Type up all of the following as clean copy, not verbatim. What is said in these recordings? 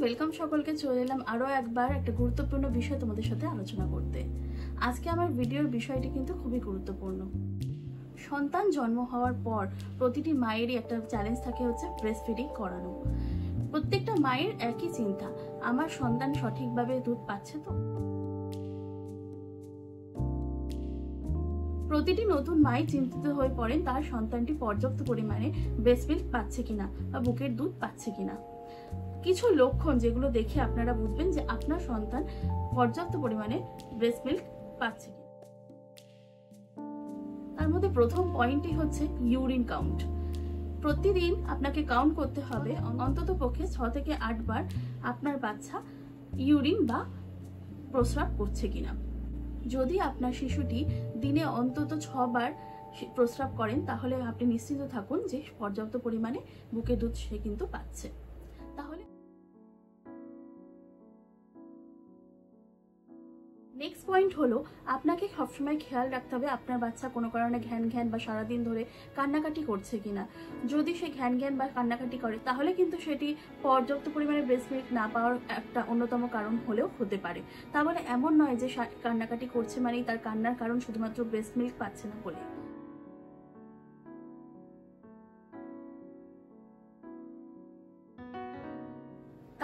Welcome সকলকে। চলে এলাম আরো একবার একটা গুরুত্বপূর্ণ বিষয় তোমাদের সাথে আলোচনা করতে। আজকে আমার ভিডিওর বিষয়টি কিন্তু খুবই গুরুত্বপূর্ণ। সন্তান জন্ম হওয়ার পর প্রতিটি মায়েরই একটা চ্যালেঞ্জ থাকে, হচ্ছে ব্রেস্ট ফিডিং করানো। প্রত্যেকটা মায়ের একই চিন্তা, আমার সন্তান সঠিকভাবে দুধ পাচ্ছে তো। প্রতিটি নতুন মাই চিন্তিত হয়ে পড়েন তার সন্তানটি পর্যাপ্ত পরিমাণে ব্রেস্ট মিল্ক পাচ্ছে কিনা বা বুকের দুধ পাচ্ছে কিনা। কিছু লক্ষণ যেগুলো দেখে আপনারা বুঝবেন যে আপনার সন্তান পর্যাপ্ত পরিমাণে ব্রেস্ট মিল্ক পাচ্ছে কিনা। তার মধ্যে প্রথম পয়েন্টই হচ্ছে ইউরিন কাউন্ট। প্রতিদিন আপনাকে কাউন্ট করতে হবে অন্তত পক্ষে 6 থেকে 8 বার আপনার বাচ্চা ইউরিন বা প্রস্রাব করছে কিনা। যদি আপনার শিশুটি দিনে অন্তত 6 বার প্রস্রাব করেন তাহলে আপনি নিশ্চিত থাকুন যে পর্যাপ্ত পরিমাণে বুকের দুধ সে কিন্তু পাচ্ছে। তাহলে নেক্সট পয়েন্ট হলো, আপনাকে সবসময় খেয়াল রাখতে হবে আপনার বাচ্চা কোনো কারণে ঘ্যান ঘ্যান বা সারাদিন ধরে কান্নাকাটি করছে কিনা। যদি সে ঘ্যান ঘ্যান বা কান্নাকাটি করে তাহলে কিন্তু সেটি পর্যাপ্ত পরিমাণে ব্রেস্ট মিল্ক না পাওয়ার একটা অন্যতম কারণ হলেও হতে পারে। তার মানে এমন নয় যে কান্নাকাটি করছে মানেই তার কান্নার কারণ শুধুমাত্র ব্রেস্ট মিল্ক পাচ্ছে না বলে।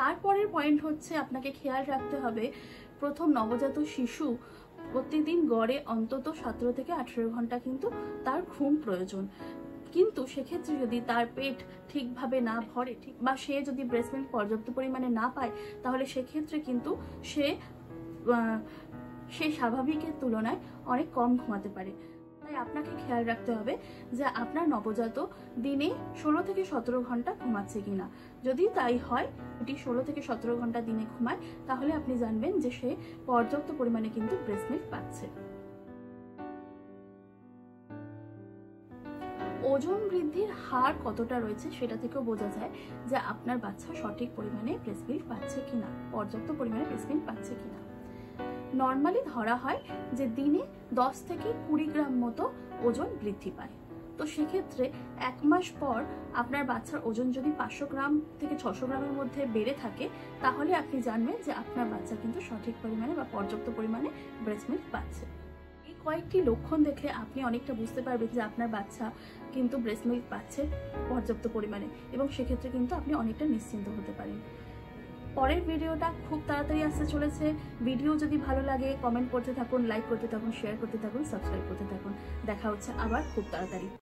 তারপরের পয়েন্ট হচ্ছে, আপনাকে খেয়াল রাখতে হবে প্রথম নবজাত শিশু প্রতিদিন গড়ে অন্তত 17 থেকে 18 ঘন্টা কিন্তু তার ঘুম প্রয়োজন। কিন্তু সেক্ষেত্রে যদি তার পেট ঠিকভাবে না ভরে বা সে যদি ব্রেস্ট মিল্ক পর্যাপ্ত পরিমাণে না পায় তাহলে সেক্ষেত্রে কিন্তু সে স্বাভাবিকের তুলনায় অনেক কম ঘুমাতে পারে। তাই আপনাকে খেয়াল রাখতে হবে যে আপনার নবজাত দিনে 16 থেকে 17 ঘন্টা ঘুমাচ্ছে কিনা। যদি তাই হয়, এটি 16 থেকে 17 ঘন্টা দিনে ঘুমায়, তাহলে আপনি জানবেন যে সে পর্যাপ্ত পরিমাণে কিন্তু ব্রেস্ট মিল্ক পাচ্ছে। ওজন বৃদ্ধির হার কতটা রয়েছে সেটা থেকেও বোঝা যায় যে আপনার বাচ্চা সঠিক পরিমাণে ব্রেস্ট মিল্ক পাচ্ছে কিনা, পর্যাপ্ত পরিমাণে ব্রেস্ট মিল্ক পাচ্ছে কিনা। নর্মালি ধরা হয় যে দিনে 10 থেকে 20 গ্রাম মতো ওজন বৃদ্ধি পায়। তো সেক্ষেত্রে 1 মাস পর আপনার বাচ্চার ওজন যদি 500 গ্রাম থেকে 600 গ্রামের মধ্যে বেড়ে থাকে তাহলে আপনি জানবেন যে আপনার বাচ্চা কিন্তু সঠিক পরিমাণে বা পর্যাপ্ত পরিমাণে ব্রেস্ট মিল্ক পাচ্ছে। এই কয়েকটি লক্ষণ দেখে আপনি অনেকটা বুঝতে পারবেন যে আপনার বাচ্চা কিন্তু ব্রেস্ট মিল্ক পাচ্ছে পর্যাপ্ত পরিমাণে, এবং সেক্ষেত্রে কিন্তু আপনি অনেকটা নিশ্চিন্ত হতে পারেন। পরের ভিডিওটা খুব তাড়াতাড়ি আসতে চলেছে। ভিডিও যদি ভালো লাগে কমেন্ট করতে থাকুন, লাইক করতে থাকুন, শেয়ার করতে থাকুন, সাবস্ক্রাইব করতে থাকুন। দেখা হচ্ছে আবার খুব তাড়াতাড়ি।